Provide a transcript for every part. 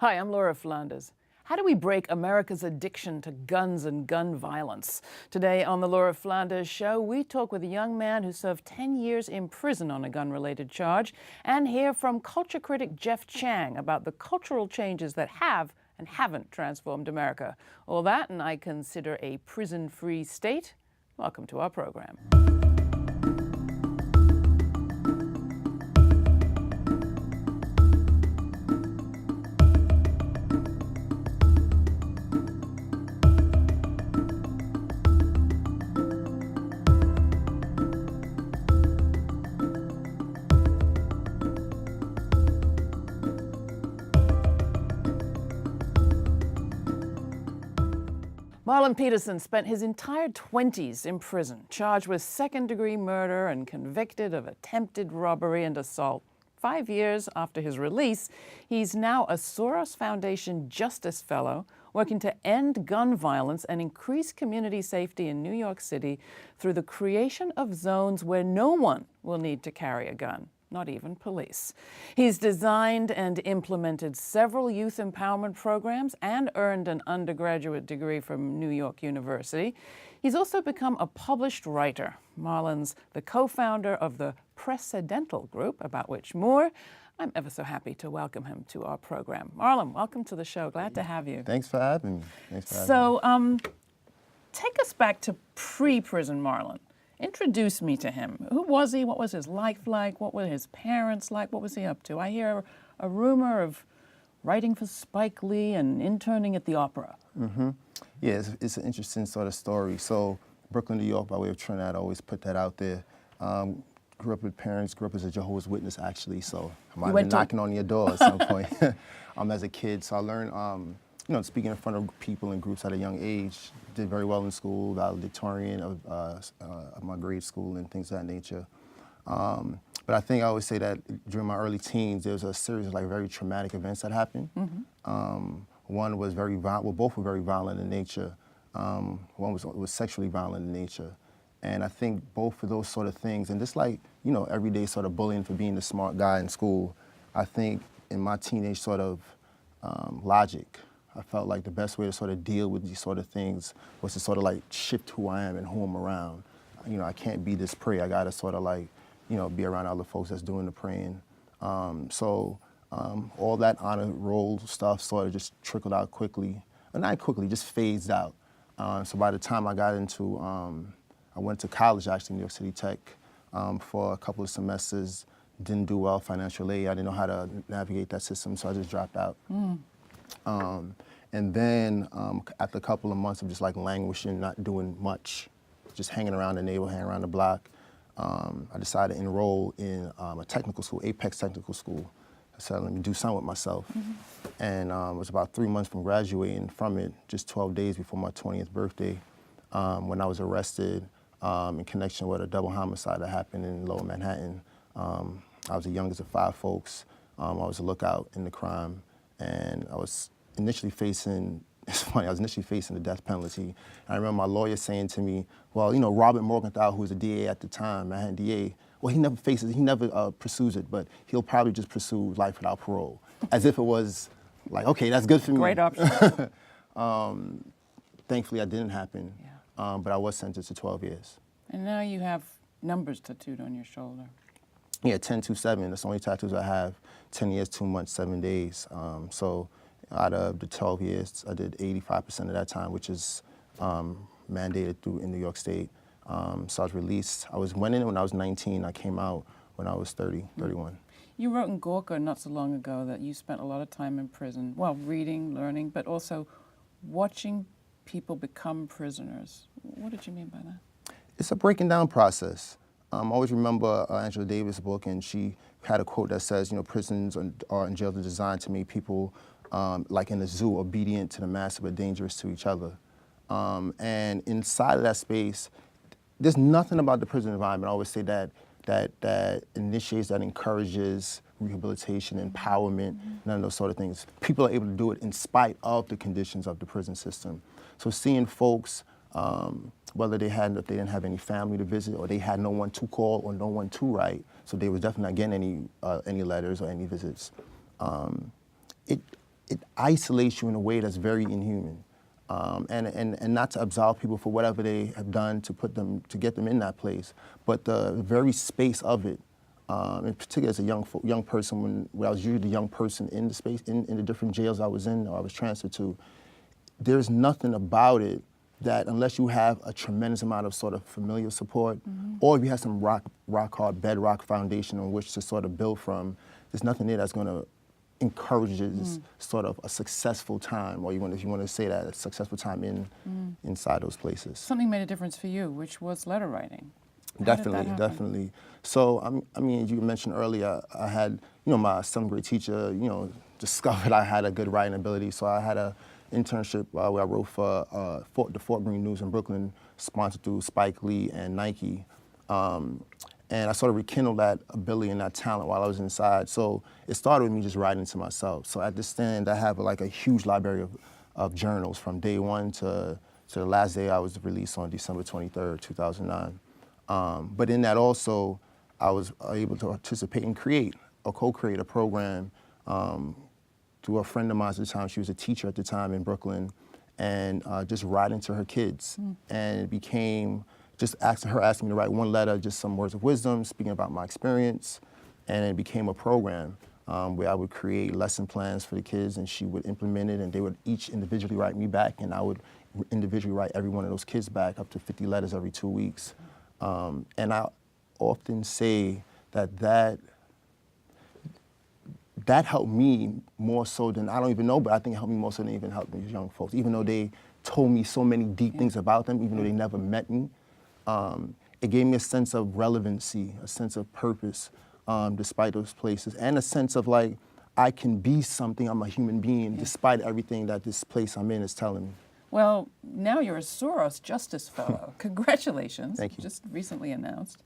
Hi, I'm Laura Flanders. How do we break America's addiction to guns and gun violence? Today on the Laura Flanders Show, we talk with a young man who served 10 years in prison on a gun-related charge and hear from culture critic Jeff Chang about the cultural changes that have and haven't transformed America. All that and I consider a prison-free state. Welcome to our program. Marlon Peterson spent his entire 20s in prison, charged with second-degree murder and convicted of attempted robbery and assault. 5 years after his release, he's now a Soros Foundation Justice Fellow, working to end gun violence and increase community safety in New York City through the creation of zones where no one will need to carry a gun. Not even police. He's designed and implemented several youth empowerment programs and earned an undergraduate degree from New York University. He's also become a published writer. Marlon's the co-founder of the Precedental Group, about which more. I'm ever so happy to welcome him to our program. Marlon, welcome to the show. Glad to have you. Thanks for having me. Take us back to pre-prison Marlon. Introduce me to him. Who was he? What was his life like? What were his parents like? What was he up to? I hear a rumor of writing for Spike Lee and interning at the opera. Mm-hmm. Yeah, it's an interesting sort of story. So Brooklyn, New York, by way of Trinidad, I always put that out there. Grew up with parents, grew up as a Jehovah's Witness, actually, so I might have been knocking on your door at some point as a kid. So I learned, speaking in front of people and groups at a young age. Did very well in school, valedictorian of my grade school and things of that nature. But I think I always say that during my early teens, there was a series of very traumatic events that happened. Mm-hmm. One was very violent, well, both were very violent in nature. One was sexually violent in nature. And I think both of those sort of things, and just everyday sort of bullying for being the smart guy in school, I think in my teenage sort of logic, I felt like the best way to sort of deal with these sort of things was to sort of shift who I am and who I'm around. I can't be this prey. I gotta sort of be around other folks that's doing the praying. All that honor roll stuff sort of just trickled out quickly. Not quickly, just phased out. So by the time I got into, I went to college actually, New York City Tech, for a couple of semesters. Didn't do well, financial aid. I didn't know how to navigate that system, so I just dropped out. And then after a couple of months of just languishing, not doing much, just hanging around the neighborhood, hanging around the block, I decided to enroll in a technical school, Apex Technical School. I said, let me do something with myself. Mm-hmm. And it was about 3 months from graduating from it, just 12 days before my 20th birthday, when I was arrested in connection with a double homicide that happened in Lower Manhattan. I was the youngest of 5 folks. I was a lookout in the crime. And I was initially facing, it's funny, I was initially facing the death penalty. And I remember my lawyer saying to me, well, Robert Morgenthau, who was the DA at the time, Manhattan DA, well, he never pursues it, but he'll probably just pursue life without parole. As if it was okay, that's good for me. Great option. Thankfully, that didn't happen, yeah. But I was sentenced to 12 years. And now you have numbers tattooed on your shoulder. Yeah, 10-2-7, that's the only tattoos I have. 10 years, 2 months, 7 days. So out of the 12 years, I did 85% of that time, which is mandated through in New York State. So I was released. Went in when I was 19. I came out when I was 30, 31. You wrote in Gorka not so long ago that you spent a lot of time in prison, well, reading, learning, but also watching people become prisoners. What did you mean by that? It's a breaking down process. I always remember Angela Davis' book, and she had a quote that says, prisons are and jails are designed to make people, like in a zoo, obedient to the master but dangerous to each other. And inside of that space, there's nothing about the prison environment. I always say that initiates, that encourages rehabilitation, empowerment, none of those sort of things. People are able to do it in spite of the conditions of the prison system. So seeing folks, whether if they didn't have any family to visit, or they had no one to call or no one to write, so they was definitely not getting any letters or any visits. it isolates you in a way that's very inhuman. And not to absolve people for whatever they have done to get them in that place, but the very space of it, in particular as a young person, when I was usually the young person in the space, in the different jails I was in or I was transferred to, there's nothing about it that unless you have a tremendous amount of sort of familial support, or if you have some rock hard bedrock foundation on which to sort of build from, there's nothing there that's going to encourages sort of a successful time, or if you want to say that, a successful time inside those places. Something made a difference for you, which was letter writing. Definitely. So, I mean, as you mentioned earlier, I had, my 7th grade teacher, discovered I had a good writing ability. So I had a internship where I wrote for the Fort Greene News in Brooklyn, sponsored through Spike Lee and Nike. And I sort of rekindled that ability and that talent while I was inside. So it started with me just writing to myself. So at this stand, I have like a huge library of journals from day one to the last day I was released on December 23rd, 2009. But in that also, I was able to participate and create or co-create a program through a friend of mine at the time. She was a teacher at the time in Brooklyn, and just writing to her kids. And it became just asking me to write one letter, just some words of wisdom, speaking about my experience. And it became a program where I would create lesson plans for the kids, and she would implement it, and they would each individually write me back, and I would individually write every one of those kids back, up to 50 letters every 2 weeks. And I often say that helped me more so than, I don't even know, but I think it helped me more so than even helped these young folks. Even though they told me so many deep things about them, even though they never met me, it gave me a sense of relevancy, a sense of purpose, despite those places, and a sense of like, I can be something, I'm a human being, despite everything that this place I'm in is telling me. Well, now you're a Soros Justice Fellow. Congratulations. Thank you. Just recently announced.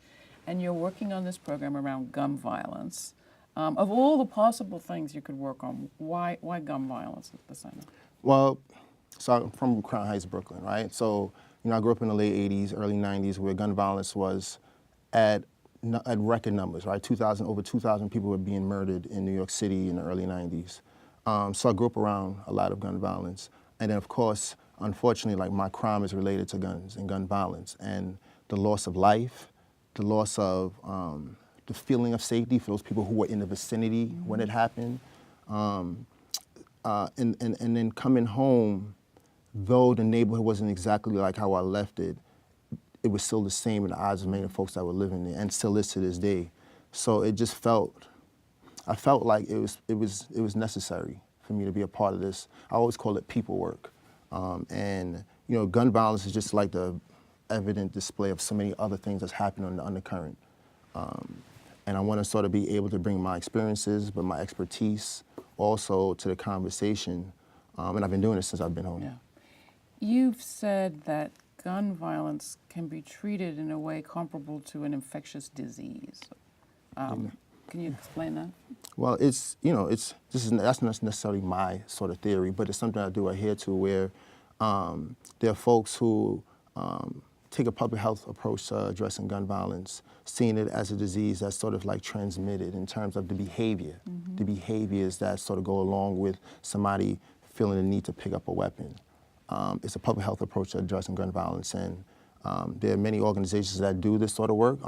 And you're working on this program around gun violence. Of all the possible things you could work on, why gun violence at the center? Well, so I'm from Crown Heights, Brooklyn, right? So, I grew up in the late 80s, early 90s, where gun violence was at record numbers, right? Over 2,000 people were being murdered in New York City in the early 90s. So I grew up around a lot of gun violence. And then, of course, unfortunately, like, my crime is related to guns and gun violence, and the loss of life, the loss of the feeling of safety for those people who were in the vicinity when it happened, and then coming home, though the neighborhood wasn't exactly like how I left it, it was still the same in the eyes of many folks that were living there, and still is to this day. So it just I felt like it was necessary for me to be a part of this. I always call it people work. And gun violence is just like the evident display of so many other things that's happening on the undercurrent. And I want to sort of be able to bring my experiences, but my expertise also to the conversation. And I've been doing it since I've been home. Yeah. You've said that gun violence can be treated in a way comparable to an infectious disease. Can you explain that? Well, that's not necessarily my sort of theory, but it's something I do adhere to, where there are folks who take a public health approach to addressing gun violence, seeing it as a disease that's sort of like transmitted in terms of the behavior, the behaviors that sort of go along with somebody feeling the need to pick up a weapon. It's a public health approach to addressing gun violence, and there are many organizations that do this sort of work.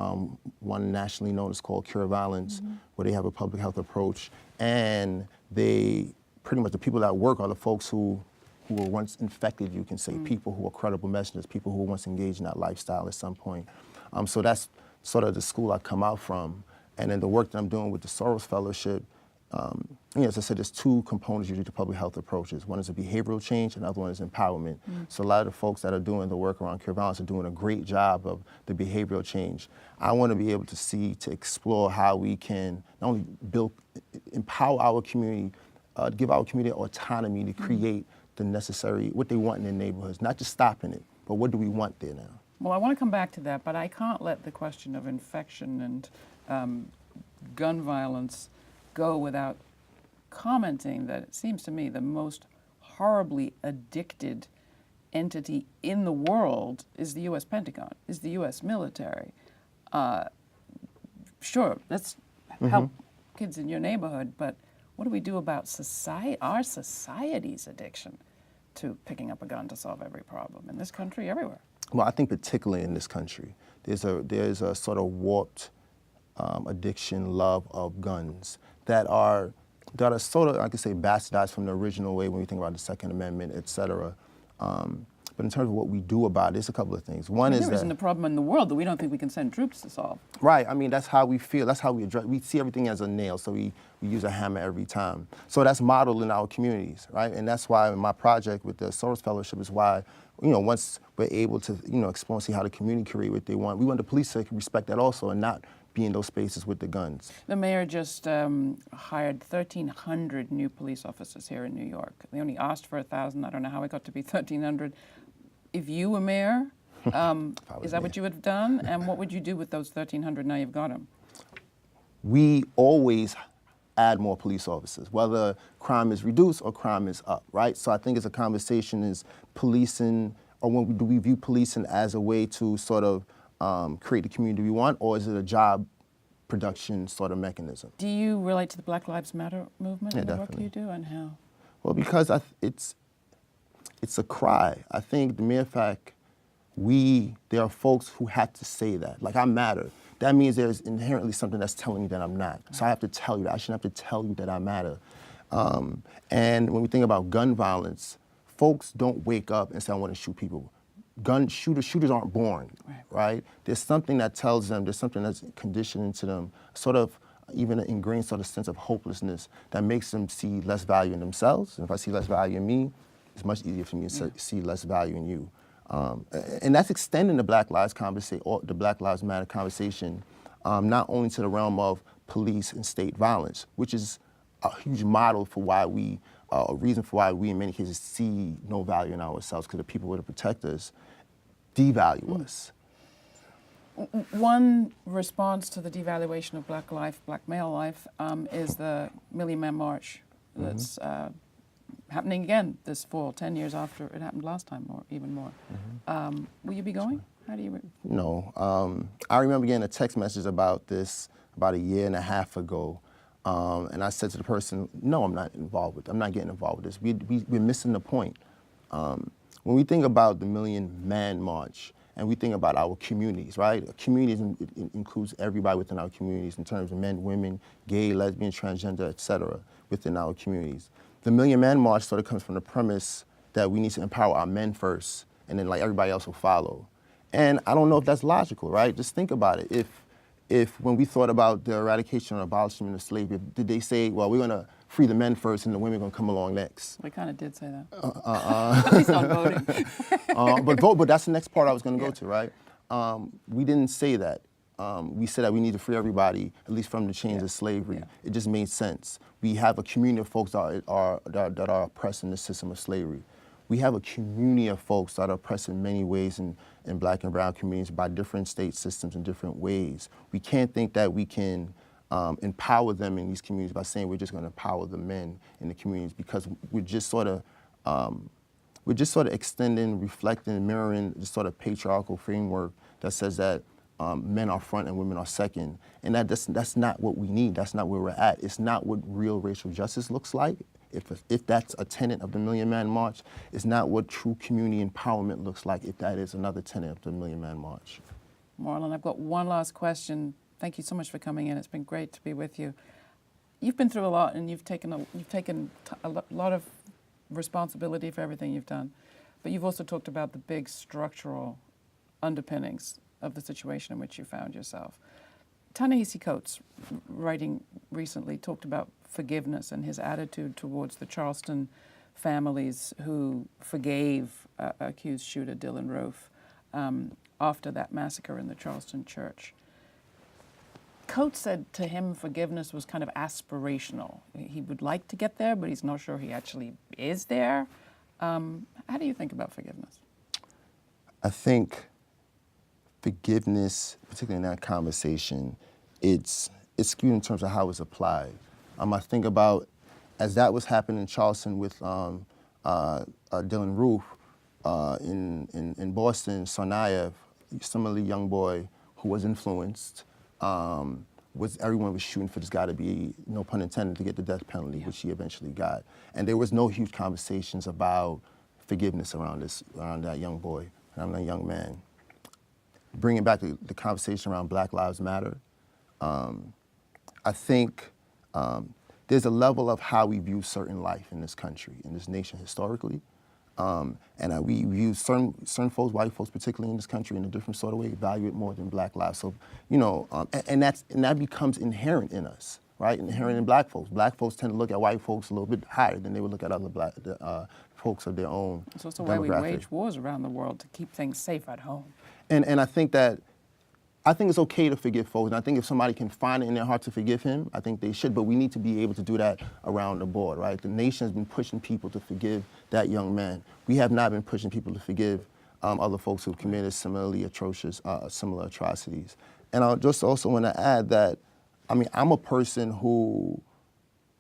One nationally known is called Cure Violence, where they have a public health approach, and they pretty much, the people that work are the folks who were once infected, you can say, people who are credible messengers, people who were once engaged in that lifestyle at some point. So that's sort of the school I come out from. And then the work that I'm doing with the Soros Fellowship, as I said, there's two components usually to public health approaches. One is a behavioral change, and the other one is empowerment. So a lot of the folks that are doing the work around Cure Violence are doing a great job of the behavioral change. I want to be able to explore how we can not only empower our community, give our community autonomy to create the necessary, what they want in their neighborhoods, not just stopping it, but what do we want there now? Well, I want to come back to that, but I can't let the question of infection and gun violence go without commenting that it seems to me the most horribly addicted entity in the world is the U.S. Pentagon, is the U.S. military. Sure, let's help kids in your neighborhood, but What do we do about our society's addiction to picking up a gun to solve every problem in this country, everywhere? Well, I think particularly in this country, there's a sort of warped addiction, love of guns that are sort of, I could say, bastardized from the original way when we think about the Second Amendment, et cetera. But in terms of what we do about it, there's a couple of things. One is there isn't a problem in the world that we don't think we can send troops to solve. Right. I mean, that's how we feel. That's how we address. We see everything as a nail, so we use a hammer every time. So that's modeled in our communities, right? And that's why my project with the Soros Fellowship is why, once we're able to, explore and see how the community create what they want, we want the police to respect that also and not be in those spaces with the guns. The mayor just hired 1,300 new police officers here in New York. They only asked for 1,000. I don't know how it got to be 1,300. If you were mayor, is that what you would have done? And what would you do with those 1,300 now you've got them? We always add more police officers, whether crime is reduced or crime is up, right? So I think it's a conversation is policing, or do we view policing as a way to sort of create the community we want, or is it a job production sort of mechanism? Do you relate to the Black Lives Matter movement in the work you do, and how? Well, because it's a cry. I think the mere fact there are folks who have to say that. Like, I matter. That means there's inherently something that's telling you that I'm not. So I have to tell you that. I shouldn't have to tell you that I matter. And when we think about gun violence, folks don't wake up and say, I want to shoot people. Shooters aren't born, right? There's something that tells them, there's something that's conditioned into them, sort of even an ingrained sort of sense of hopelessness that makes them see less value in themselves. And if I see less value in me, it's much easier for me to see less value in you. And that's extending the Black Lives conversation, or the Black Lives Matter conversation, not only to the realm of police and state violence, which is a huge model for why a reason for why we in many cases see no value in ourselves, because the people who are to protect us devalue us. One response to the devaluation of black life, black male life, is the Million Man March that's happening again this fall, 10 years after it happened last time, or even more. Will you be going? How do you? No. I remember getting a text message about this about a year and a half ago, and I said to the person, no, I'm not involved with it. I'm not getting involved with this. We're missing the point. When we think about the Million Man March, and we think about our communities, right? Communities includes everybody within our communities in terms of men, women, gay, lesbian, transgender, et cetera, within our communities. The Million Man March sort of comes from the premise that we need to empower our men first, and then like everybody else will follow. And I don't know if that's logical, right? Just think about it. If when we thought about the eradication or abolishment of slavery, did they say, well, we're gonna free the men first and the women are gonna come along next? We kind of did say that. At least on voting. But that's the next part I was gonna go to, right? We didn't say that. We said that we need to free everybody, at least from the chains of slavery. It just made sense. We have a community of folks that are oppressed in the system of slavery. We have a community of folks that are oppressed in many ways in black and brown communities by different state systems in different ways. We can't think that we can empower them in these communities by saying we're just going to empower the men in the communities, because we're just sort of extending, reflecting, mirroring this sort of patriarchal framework that says that men are front and women are second. And that's not what we need. That's not where we're at. It's not what real racial justice looks like. If that's a tenet of the Million Man March, it's not what true community empowerment looks like if that is another tenet of the Million Man March. Marlon, I've got one last question. Thank you so much for coming in. It's been great to be with you. You've been through a lot, and you've taken a lot of responsibility for everything you've done. But you've also talked about the big structural underpinnings of the situation in which you found yourself. Ta-Nehisi Coates, writing recently, talked about forgiveness and his attitude towards the Charleston families who forgave accused shooter Dylan Roof after that massacre in the Charleston church. Coates said to him forgiveness was kind of aspirational. He would like to get there, but he's not sure he actually is there. How do you think about forgiveness? I think forgiveness, particularly in that conversation, it's skewed in terms of how it's applied. I think about, as that was happening in Charleston with Dylan Roof, in Boston, Sarnaev, similarly young boy who was influenced, everyone was shooting for this guy to be, no pun intended, to get the death penalty, which he eventually got. And there was no huge conversations about forgiveness around that young boy, around that young man. Bringing back the conversation around Black Lives Matter, I think there's a level of how we view certain life in this country, in this nation historically. And we view certain folks, white folks particularly in this country, in a different sort of way, value it more than Black lives. So, you know, and that becomes inherent in us, right? Inherent in Black folks. Black folks tend to look at white folks a little bit higher than they would look at other folks of their own demographic. It's also why we wage wars around the world, to keep things safe at home. And I think it's okay to forgive folks, and I think if somebody can find it in their heart to forgive him, I think they should, but we need to be able to do that around the board, right? The nation has been pushing people to forgive that young man. We have not been pushing people to forgive other folks who committed similarly atrocious, similar atrocities. And I just also want to add that, I mean, I'm a person who,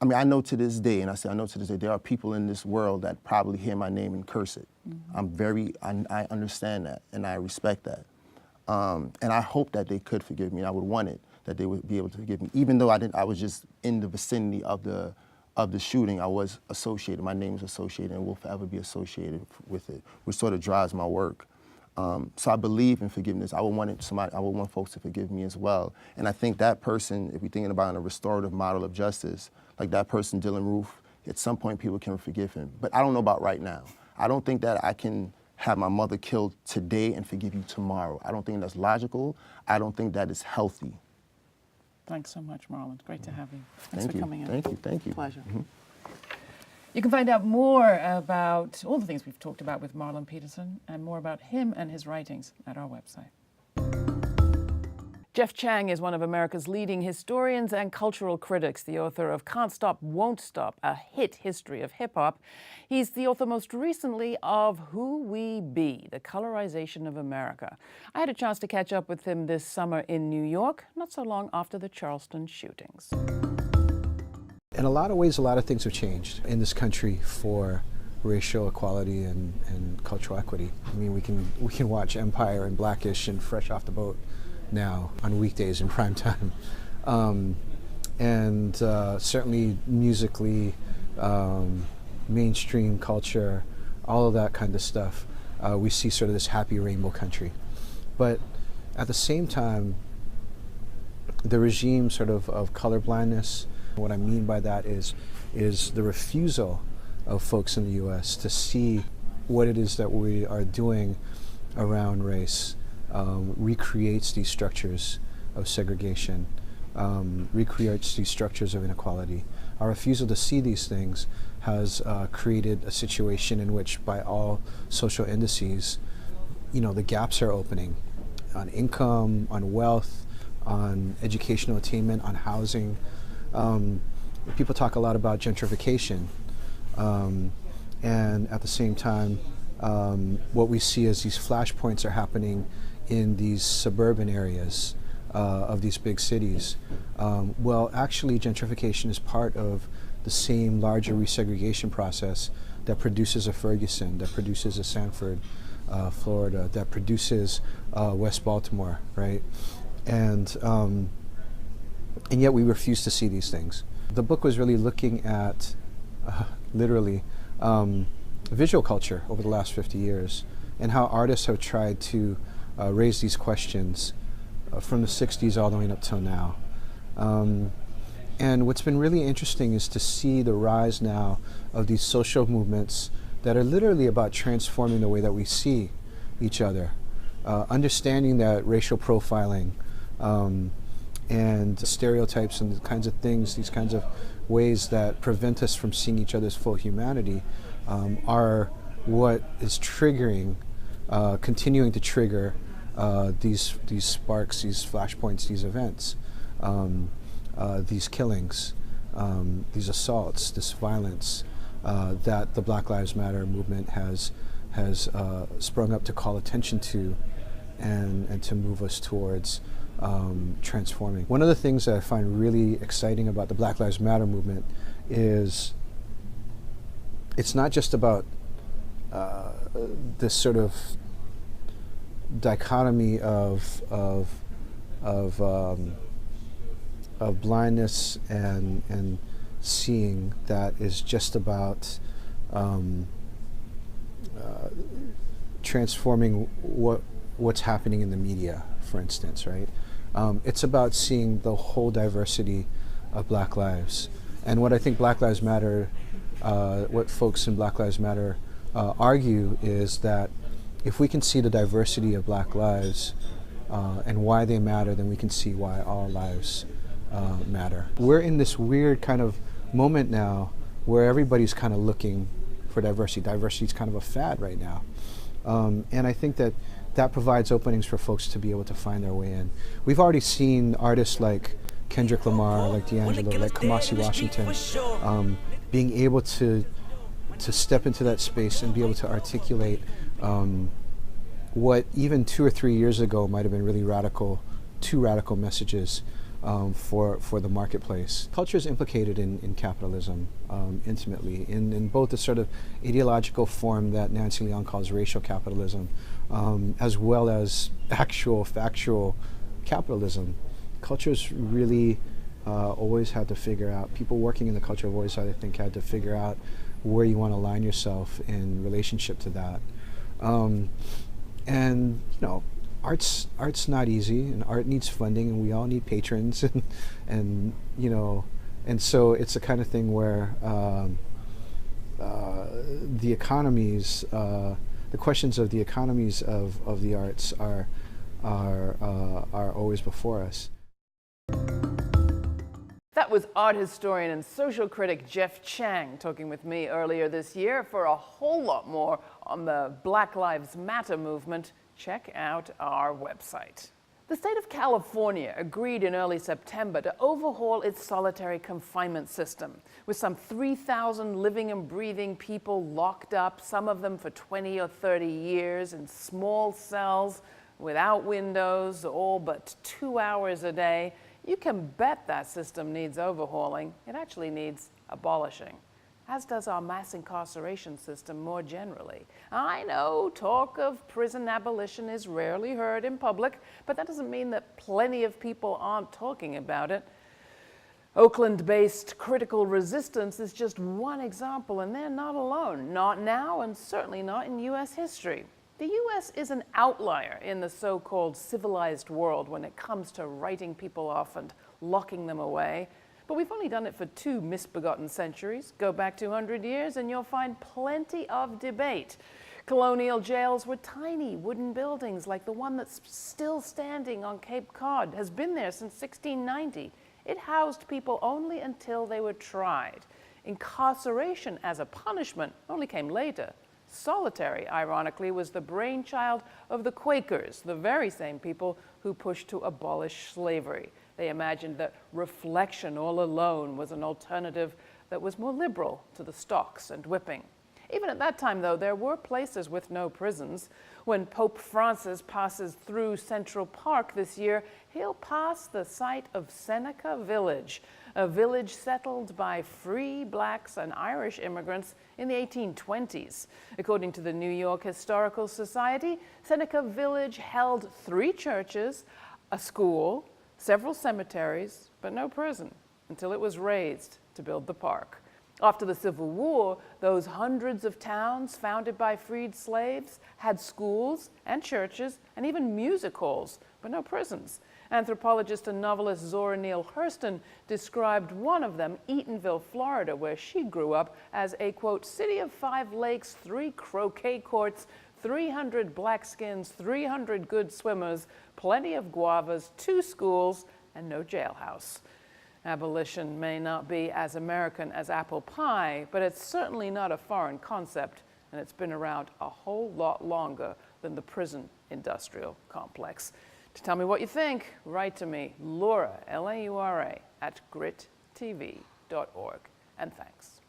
I mean, I know to this day, and I know to this day, there are people in this world that probably hear my name and curse it. Mm-hmm. I understand that, and I respect that. And I hope that they could forgive me, and I would want it, that they would be able to forgive me. Even though I was just in the vicinity of the shooting, I was associated, my name was associated and will forever be associated with it, which sort of drives my work. So I believe in forgiveness. I would want folks to forgive me as well. And I think that person, if we're thinking about a restorative model of justice, like that person, Dylan Roof, at some point people can forgive him. But I don't know about right now. I don't think that I can have my mother killed today and forgive you tomorrow. I don't think that's logical. I don't think that is healthy. Thanks so much, Marlon. Great to have you. Thanks for coming in. Thank you. Pleasure. Mm-hmm. You can find out more about all the things we've talked about with Marlon Peterson and more about him and his writings at our website. Jeff Chang is one of America's leading historians and cultural critics, the author of Can't Stop, Won't Stop, a hit history of hip-hop. He's the author most recently of Who We Be, the colorization of America. I had a chance to catch up with him this summer in New York, not so long after the Charleston shootings. In a lot of ways, a lot of things have changed in this country for racial equality and cultural equity. I mean, we can watch Empire and Blackish and Fresh Off the Boat now on weekdays in prime time. And certainly musically, mainstream culture, all of that kind of stuff, we see sort of this happy rainbow country. But at the same time, the regime sort of colorblindness, what I mean by that is the refusal of folks in the US to see what it is that we are doing around race, recreates these structures of segregation, recreates these structures of inequality. Our refusal to see these things has created a situation in which, by all social indices, you know, the gaps are opening on income, on wealth, on educational attainment, on housing. People talk a lot about gentrification, and at the same time, what we see is these flashpoints are happening in these suburban areas of these big cities. Well, actually, gentrification is part of the same larger resegregation process that produces a Ferguson, that produces a Sanford, Florida, that produces West Baltimore, right? And yet we refuse to see these things. The book was really looking at, literally, visual culture over the last 50 years and how artists have tried to raise these questions from the 60s all the way up till now. And what's been really interesting is to see the rise now of these social movements that are literally about transforming the way that we see each other, understanding that racial profiling and stereotypes and the kinds of things, these kinds of ways that prevent us from seeing each other's full humanity are what is triggering, continuing to trigger these sparks, these flashpoints, these events, these killings, these assaults, this violence that the Black Lives Matter movement has sprung up to call attention to and to move us towards transforming. One of the things that I find really exciting about the Black Lives Matter movement is it's not just about this sort of dichotomy of blindness and seeing that is just about transforming what's happening in the media, for instance, right? It's about seeing the whole diversity of Black lives. And what I think Black Lives Matter, what folks in Black Lives Matter argue is that if we can see the diversity of Black lives and why they matter, then we can see why all lives matter. We're in this weird kind of moment now where everybody's kind of looking for diversity. Diversity is kind of a fad right now. And I think that provides openings for folks to be able to find their way in. We've already seen artists like Kendrick Lamar, like D'Angelo, like Kamasi Washington, being able to step into that space and be able to articulate what even 2 or 3 years ago might have been really radical, too radical messages for the marketplace. Culture is implicated in capitalism intimately, in both the sort of ideological form that Nancy Leon calls racial capitalism, as well as actual factual capitalism. Culture's really always had to figure out, people working in the culture have always, I think, had to figure out where you want to align yourself in relationship to that. And, you know, art's not easy, and art needs funding, and we all need patrons, and you know, and so it's the kind of thing where the economies, the questions of the economies of the arts are always before us. That was art historian and social critic Jeff Chang talking with me earlier this year. For a whole lot more on the Black Lives Matter movement, check out our website. The state of California agreed in early September to overhaul its solitary confinement system, with some 3,000 living and breathing people locked up, some of them for 20 or 30 years in small cells without windows, all but 2 hours a day. You can bet that system needs overhauling. It actually needs abolishing, as does our mass incarceration system more generally. I know talk of prison abolition is rarely heard in public, but that doesn't mean that plenty of people aren't talking about it. Oakland-based Critical Resistance is just one example, and they're not alone. Not now, and certainly not in U.S. history. The U.S. is an outlier in the so-called civilized world when it comes to writing people off and locking them away. But we've only done it for 2 misbegotten centuries. Go back 200 years and you'll find plenty of debate. Colonial jails were tiny wooden buildings like the one that's still standing on Cape Cod, has been there since 1690. It housed people only until they were tried. Incarceration as a punishment only came later. Solitary, ironically, was the brainchild of the Quakers, the very same people who pushed to abolish slavery. They imagined that reflection all alone was an alternative that was more liberal to the stocks and whipping. Even at that time, though, there were places with no prisons. When Pope Francis passes through Central Park this year, he'll pass the site of Seneca Village, a village settled by free blacks and Irish immigrants in the 1820s. According to the New York Historical Society, Seneca Village held 3 churches, a school, several cemeteries, but no prison, until it was razed to build the park. After the Civil War, those hundreds of towns founded by freed slaves had schools and churches and even music halls, but no prisons. Anthropologist and novelist Zora Neale Hurston described one of them, Eatonville, Florida, where she grew up, as a, quote, city of 5 lakes, 3 croquet courts, 300 blackskins, 300 good swimmers, plenty of guavas, 2 schools, and no jailhouse. Abolition may not be as American as apple pie, but it's certainly not a foreign concept, and it's been around a whole lot longer than the prison industrial complex. To tell me what you think, write to me, Laura, L-A-U-R-A, @grittv.org. And thanks.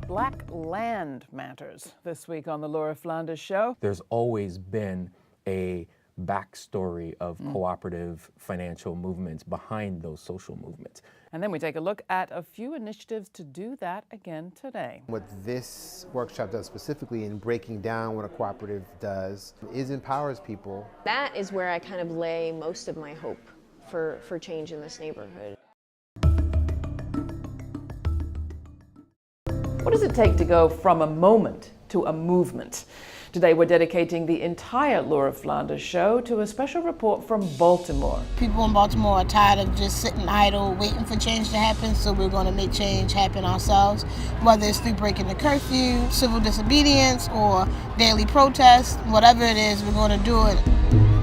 Black land matters this week on the Laura Flanders Show. There's always been a backstory of cooperative financial movements behind those social movements. And then we take a look at a few initiatives to do that again today. What this workshop does specifically in breaking down what a cooperative does is empowers people. That is where I kind of lay most of my hope for change in this neighborhood. What does it take to go from a moment to a movement? Today we're dedicating the entire Laura Flanders Show to a special report from Baltimore. People in Baltimore are tired of just sitting idle, waiting for change to happen, so we're going to make change happen ourselves, whether it's through breaking the curfew, civil disobedience, or daily protest, whatever it is, we're going to do it.